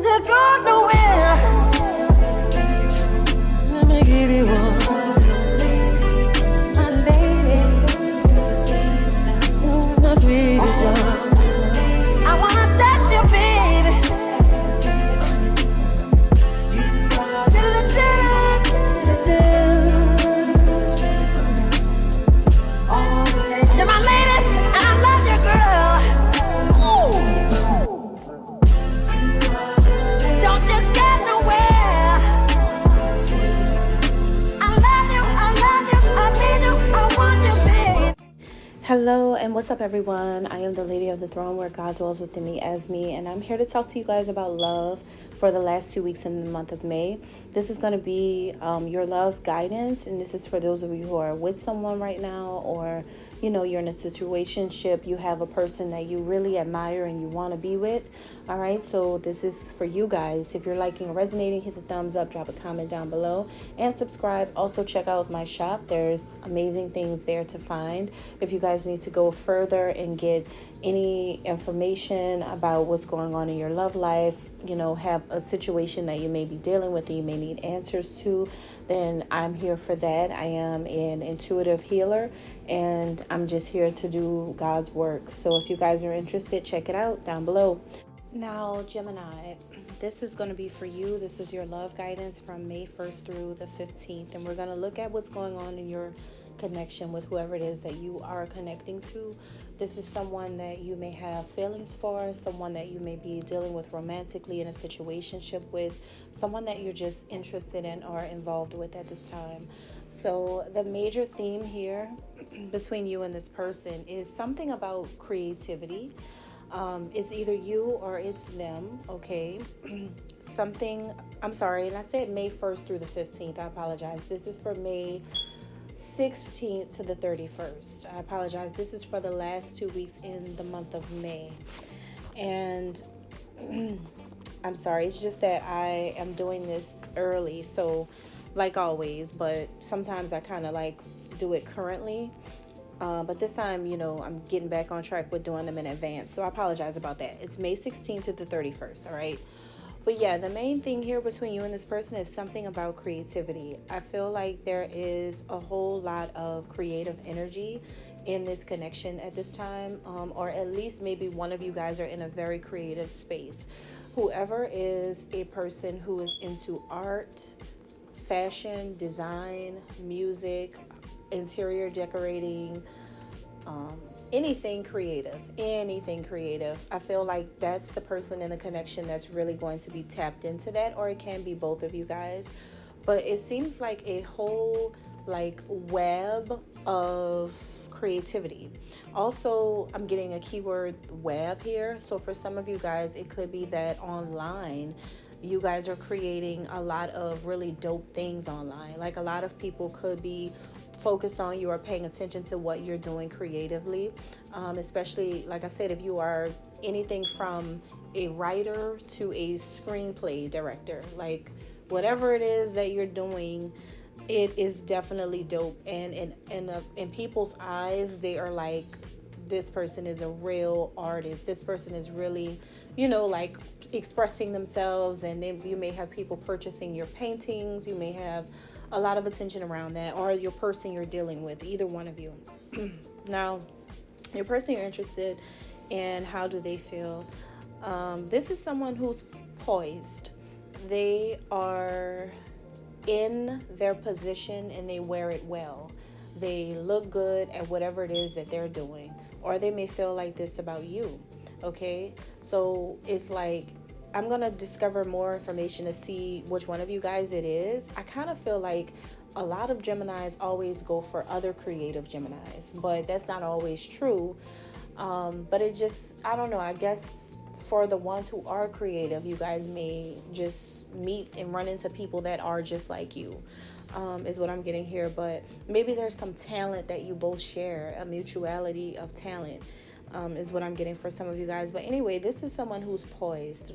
Don't go nowhere. Let me give you one. My lady. The sweetest yours. I wanna touch you, baby. You're my lady, and I love you, girl. Ooh. Don't you get nowhere. I love you, I need you, I want you, babe. Hello and what's up, everyone? I am the Lady of the Throne, where God dwells within me as me, and I'm here to talk to you guys about love for the last 2 weeks in the month of May. This is going to be your love guidance, and this is for those of you who are with someone right now, or you're in a situationship, you have a person that you really admire and you want to be with. All right, so this is for you guys. If you're liking or resonating, hit the thumbs up, drop a comment down below, and subscribe. Also check out my shop. There's amazing things there to find. If you guys need to go further and get any information about what's going on in your love life, have a situation that you may be dealing with and you may need answers to, then I'm here for that. I am an intuitive healer, and I'm just here to do God's work. So if you guys are interested, check it out down below. Now, Gemini, this is going to be for you. This is your love guidance from May 1st through the 15th, and we're going to look at what's going on in your connection with whoever it is that you are connecting to. This is someone that you may have feelings for, someone that you may be dealing with romantically in a situationship with, someone that you're just interested in or involved with at this time. So the major theme here between you and this person is something about creativity. It's either you or it's them, okay? I'm sorry, and I said May 1st through the 15th. I apologize. This is for May 16th to the 31st. I apologize. This is for the last 2 weeks in the month of May. And I'm sorry. It's just that I am doing this early. So like always, but sometimes I kind of like do it currently. But this time, I'm getting back on track with doing them in advance. So I apologize about that. It's May 16th to the 31st. All right. But yeah, the main thing here between you and this person is something about creativity. I feel like there is a whole lot of creative energy in this connection at this time, or at least maybe one of you guys are in a very creative space. Whoever is a person who is into art, fashion, design, music, interior decorating, anything creative. I feel like that's the person in the connection that's really going to be tapped into that, or it can be both of you guys. But it seems like a whole web of creativity. Also, I'm getting a keyword web here. So for some of you guys, it could be that online you guys are creating a lot of really dope things online. Like a lot of people could be focused on you or paying attention to what you're doing creatively, especially like I said, if you are anything from a writer to a screenplay director, like whatever it is that you're doing, it is definitely dope. And in people's eyes, they are like, this person is a real artist. This person is really, expressing themselves. And then you may have people purchasing your paintings. You may have a lot of attention around that, or your person you're dealing with, either one of you. Now, your person you're interested in, how do they feel? This is someone who's poised. They are in their position and they wear it well. They look good at whatever it is that they're doing, or they may feel like this about you. Okay, so it's like, I'm going to discover more information to see which one of you guys it is. I kind of feel like a lot of Geminis always go for other creative Geminis, but that's not always true. But it just, I don't know, I guess for the ones who are creative, you guys may just meet and run into people that are just like you, is what I'm getting here. But maybe there's some talent that you both share, a mutuality of talent. Is what I'm getting for some of you guys. But anyway, this is someone who's poised.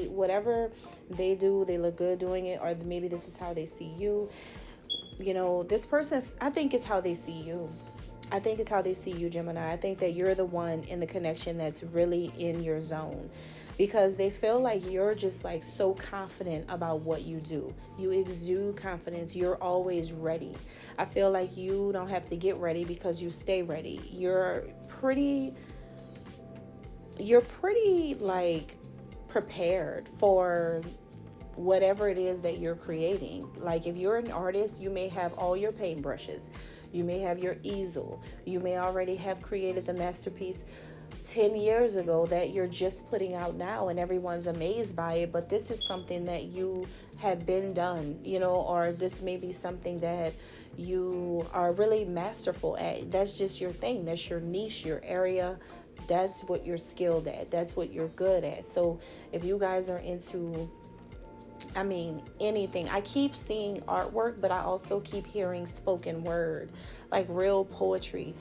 Whatever they do, they look good doing it, or maybe this is how they see you. This person, I think it's how they see you. I think it's how they see you, Gemini. I think that you're the one in the connection that's really in your zone. because they feel like you're just like so confident about what you do. You exude confidence. You're always ready. I feel like you don't have to get ready because you stay ready. You're pretty like prepared for whatever it is that you're creating. Like if you're an artist, you may have all your paintbrushes, you may have your easel, you may already have created the masterpiece 10 years ago that you're just putting out now and everyone's amazed by it, but this is something that you have been done, you know, or this may be something that you are really masterful at. That's just your thing. That's your niche, your area. That's what you're skilled at. That's what you're good at. So if you guys are into, I mean, anything. I keep seeing artwork, but I also keep hearing spoken word, like real poetry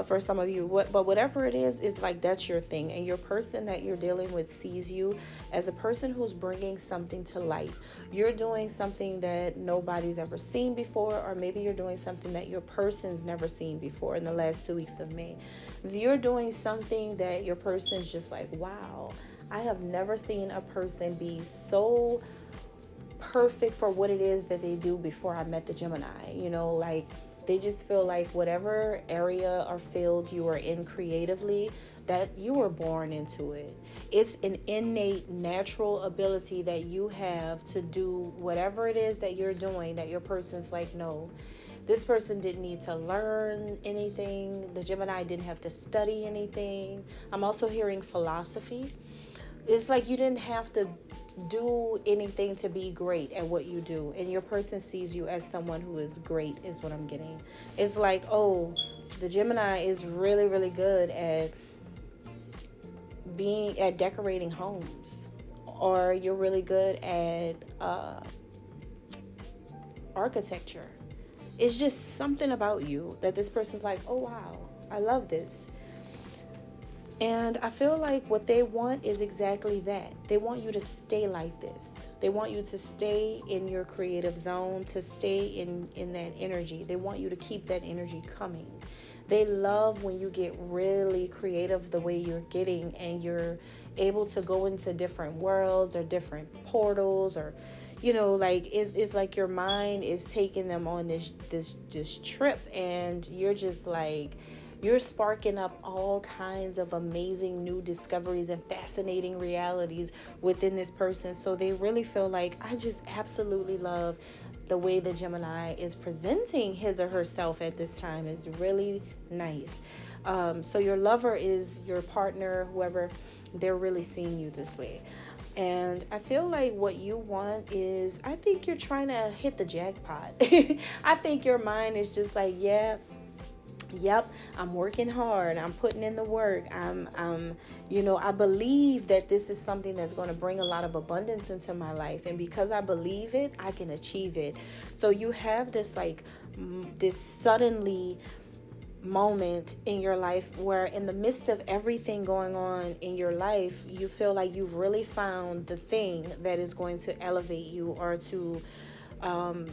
for some of you. But whatever it is like that's your thing. And your person that you're dealing with sees you as a person who's bringing something to light. You're doing something that nobody's ever seen before, or maybe you're doing something that your person's never seen before in the last 2 weeks of May. You're doing something that your person's just like, wow, I have never seen a person be so perfect for what it is that they do before I met the Gemini. You know, like they just feel like whatever area or field you are in creatively, that you were born into it. It's an innate natural ability that you have to do whatever it is that you're doing, that your person's like, no, this person didn't need to learn anything. The Gemini didn't have to study anything. I'm also hearing philosophy. It's like you didn't have to do anything to be great at what you do. And your person sees you as someone who is great, is what I'm getting. It's like, oh, the Gemini is really, really good at decorating homes. Or you're really good at architecture. It's just something about you that this person's like, oh, wow, I love this. And I feel like what they want is exactly that. They want you to stay like this. They want you to stay in your creative zone, to stay in that energy. They want you to keep that energy coming. They love when you get really creative the way you're getting, and you're able to go into different worlds or different portals, or, you know, like it's like your mind is taking them on this trip, and you're just like, you're sparking up all kinds of amazing new discoveries and fascinating realities within this person. So they really feel like, I just absolutely love the way the Gemini is presenting his or herself at this time. Is really nice. So your lover is your partner, whoever, they're really seeing you this way. And I feel like what you want is, I think you're trying to hit the jackpot. I think your mind is just like, yeah, yep, I'm working hard. I'm putting in the work. I believe that this is something that's going to bring a lot of abundance into my life. And because I believe it, I can achieve it. So you have this like this suddenly moment in your life where in the midst of everything going on in your life, you feel like you've really found the thing that is going to elevate you, or to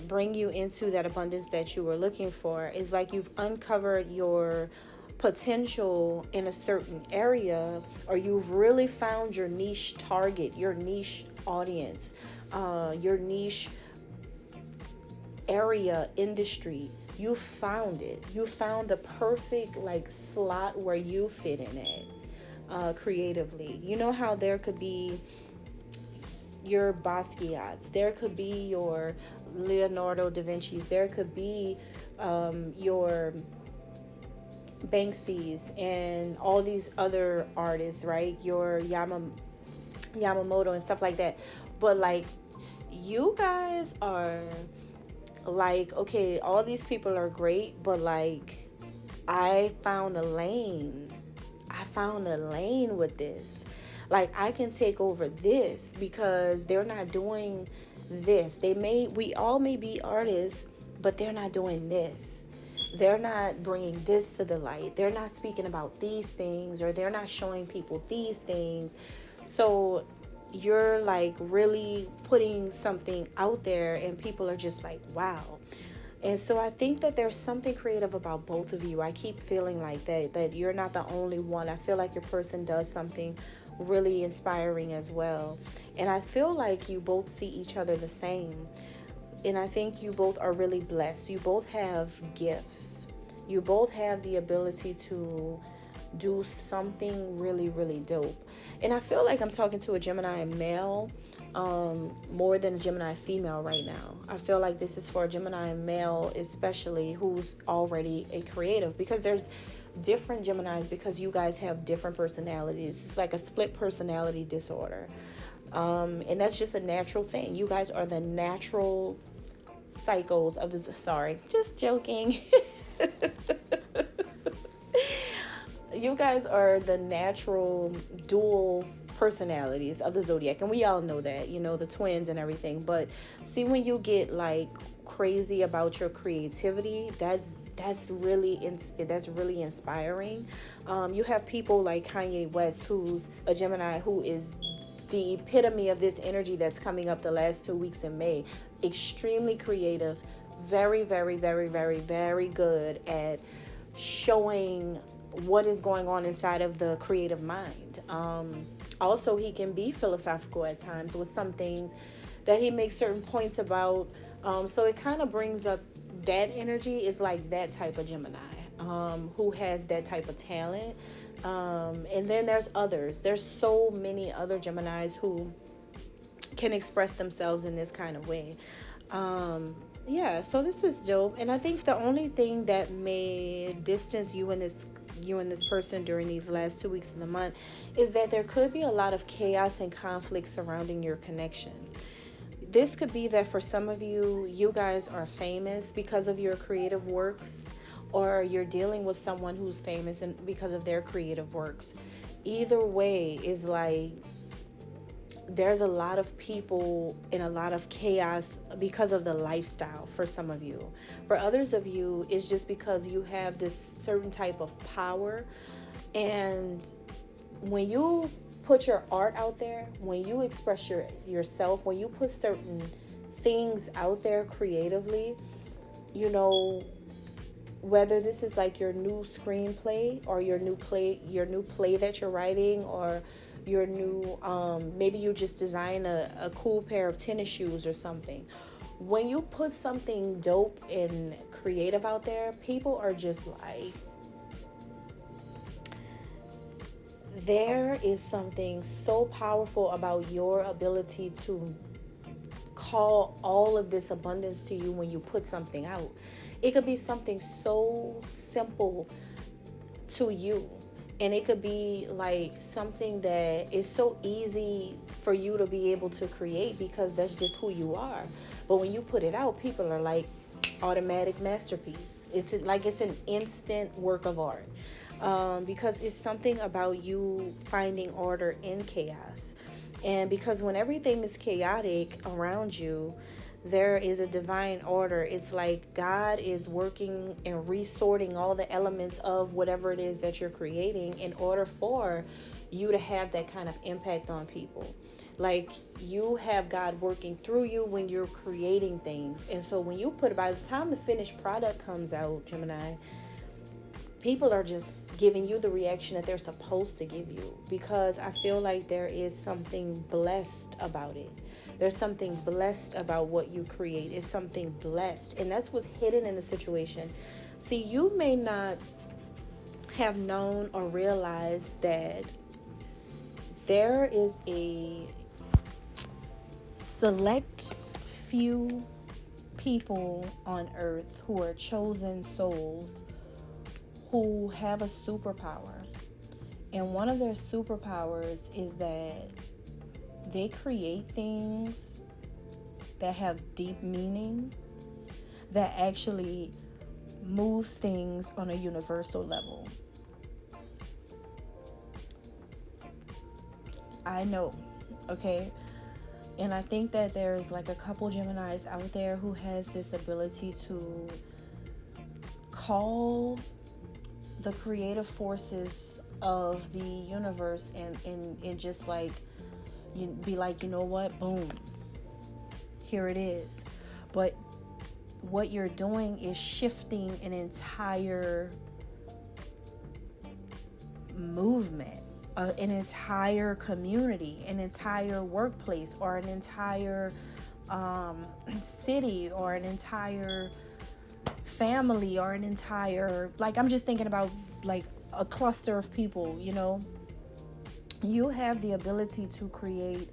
bring you into that abundance that you were looking for. It's like you've uncovered your potential in a certain area, or you've really found your niche target, your niche audience, your niche area, industry. You found it. You found the perfect like slot where you fit in it creatively. You know how there could be your Basquiat's, there could be your Leonardo da Vinci's, there could be your Banksy's and all these other artists, right? Your Yamamoto and stuff like that. But like, you guys are like, okay, all these people are great, but like, I found a lane with this. Like, I can take over this because they're not doing this. We all may be artists, but they're not doing this. They're not bringing this to the light. They're not speaking about these things, or they're not showing people these things. So you're like really putting something out there, and people are just like, wow. And so I think that there's something creative about both of you. I keep feeling like that you're not the only one. I feel like your person does something really inspiring as well. And I feel like you both see each other the same. And I think you both are really blessed. You both have gifts. You both have the ability to do something really, really dope. And I feel like I'm talking to a Gemini male more than a Gemini female right now. I feel like this is for a Gemini male, especially who's already a creative, because there's different Geminis, because you guys have different personalities. It's like a split personality disorder. And that's just a natural thing. You guys are the natural cycles of the, sorry, just joking. You guys are the natural dual personalities of the zodiac, and we all know that, you know, the twins and everything. But see, when you get like crazy about your creativity, that's really inspiring. You have people like Kanye West, who's a Gemini, who is the epitome of this energy that's coming up the last 2 weeks in May. Extremely creative, very, very, very, very, very good at showing what is going on inside of the creative mind. Also, he can be philosophical at times with some things that he makes certain points about. So it kind of brings up that energy. Is like that type of Gemini who has that type of talent. And then there's others. There's so many other Geminis who can express themselves in this kind of way. Yeah, so this is dope. And I think the only thing that may distance you and this person during these last 2 weeks of the month is that there could be a lot of chaos and conflict surrounding your connection. This could be that for some of you, you guys are famous because of your creative works, or you're dealing with someone who's famous and because of their creative works. Either way is like there's a lot of people and a lot of chaos because of the lifestyle for some of you. For others of you, it's just because you have this certain type of power. And when you put your art out there, when you express yourself, when you put certain things out there creatively, you know, whether this is like your new screenplay or your new play that you're writing, or your new maybe you just design a cool pair of tennis shoes or something. When you put something dope and creative out there, people are just like, there is something so powerful about your ability to call all of this abundance to you when you put something out. It could be something so simple to you. And it could be like something that is so easy for you to be able to create because that's just who you are. But when you put it out, people are like, automatic masterpiece. It's like it's an instant work of art. Because it's something about you finding order in chaos. And because when everything is chaotic around you, there is a divine order. It's like God is working and resorting all the elements of whatever it is that you're creating in order for you to have that kind of impact on people. Like you have God working through you when you're creating things. And so when you put it, by the time the finished product comes out, Gemini, people are just giving you the reaction that they're supposed to give you, because I feel like there is something blessed about it. There's something blessed about what you create. It's something blessed. And that's what's hidden in the situation. See, you may not have known or realized that there is a select few people on earth who are chosen souls who have a superpower. And one of their superpowers is that they create things that have deep meaning, that actually moves things on a universal level. I know, okay? And I think that there's like a couple Geminis out there who has this ability to call the creative forces of the universe and just like, you be like, you know what, boom, here it is. But what you're doing is shifting an entire movement. an entire community, an entire workplace, or an entire city, or an entire family, or an entire, like, I'm just thinking about like a cluster of people, you know. You have the ability to create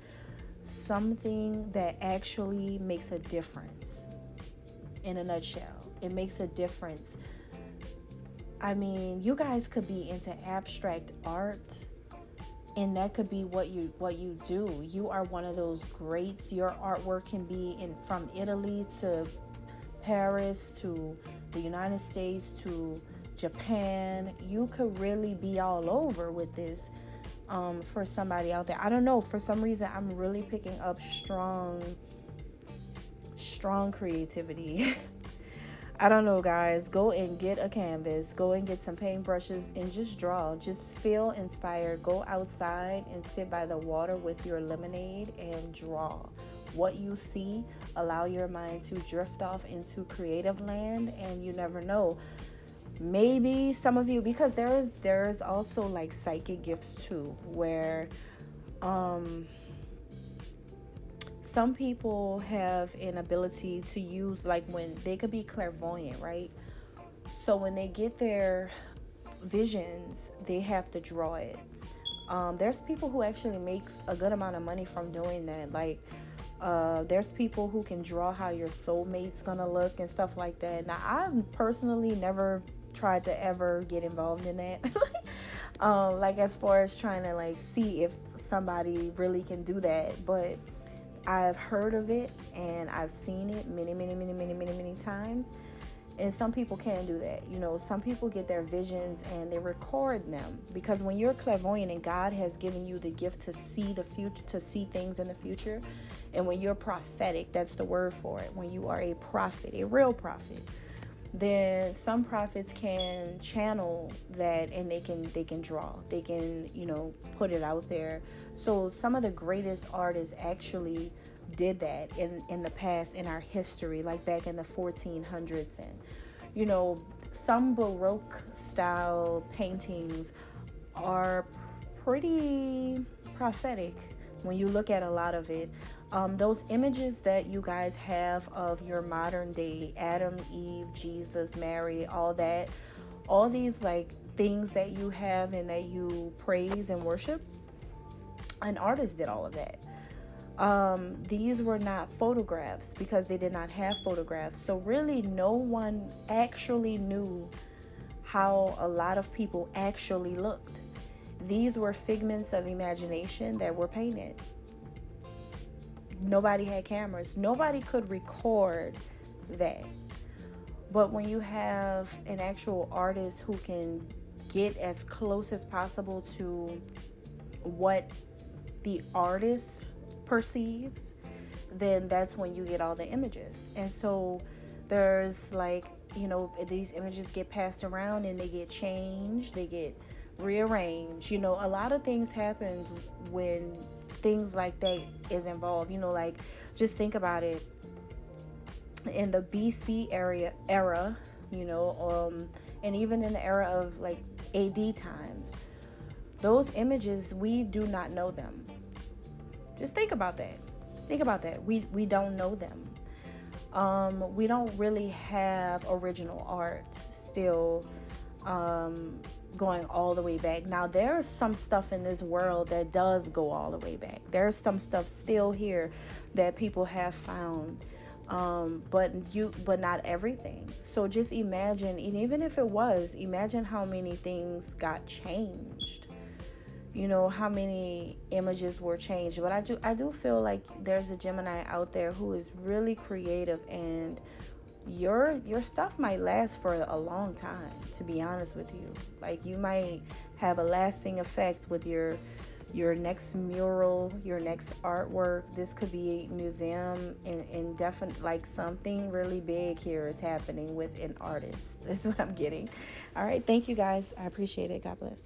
something that actually makes a difference. In a nutshell, it makes a difference. I mean, you guys could be into abstract art, and that could be what you do. You are one of those greats. Your artwork can be from Italy to Paris to the United States to Japan. You could really be all over with this. For somebody out there, I don't know, for some reason I'm really picking up strong creativity. I don't know, guys. Go and get a canvas, go and get some paintbrushes, and just draw. Just feel inspired. Go outside and sit by the water with your lemonade and draw what you see. Allow your mind to drift off into creative land, and you never know, maybe some of you, because there is also like psychic gifts too, where some people have an ability to use, like, when they could be clairvoyant, right? So when they get their visions, they have to draw it. There's people who actually makes a good amount of money from doing that. Like, there's people who can draw how your soulmate's gonna look and stuff like that. Now, I've personally never tried to ever get involved in that. Like, as far as trying to like see if somebody really can do that, but I've heard of it and I've seen it many times. And some people can do that. You know, some people get their visions and they record them, because when you're clairvoyant and God has given you the gift to see the future, to see things in the future, and when you're prophetic, that's the word for it. When you are a prophet, a real prophet, then some prophets can channel that, and they can draw, they can, you know, put it out there. So some of the greatest artists actually did that in the past, in our history, like back in the 1400s. And, you know, some Baroque style paintings are pretty prophetic when you look at a lot of it. Those images that you guys have of your modern day Adam, Eve, Jesus, Mary, all that, all these like things that you have and that you praise and worship, an artist did all of that. These were not photographs, because they did not have photographs. So really no one actually knew how a lot of people actually looked. These were figments of imagination that were painted. Nobody had cameras. Nobody could record that. But when you have an actual artist who can get as close as possible to what the artist perceives, then that's when you get all the images. And so there's like, you know, these images get passed around and they get changed, they get rearranged. You know, a lot of things happen when things like that is involved. You know, like, just think about it. In the BC era, you know, and even in the era of like AD times, those images, we do not know them. Just think about that. We don't know them. We don't really have original art still going all the way back. Now, there's some stuff in this world that does go all the way back. There's some stuff still here that people have found, but not everything. So just imagine, and even if it was, imagine how many things got changed. You know, how many images were changed. But I do feel like there's a Gemini out there who is really creative, and your stuff might last for a long time, to be honest with you. Like, you might have a lasting effect with your next mural, your next artwork. This could be a museum, and definitely like something really big here is happening with an artist. That's what I'm getting. All right, thank you guys. I appreciate it. God bless.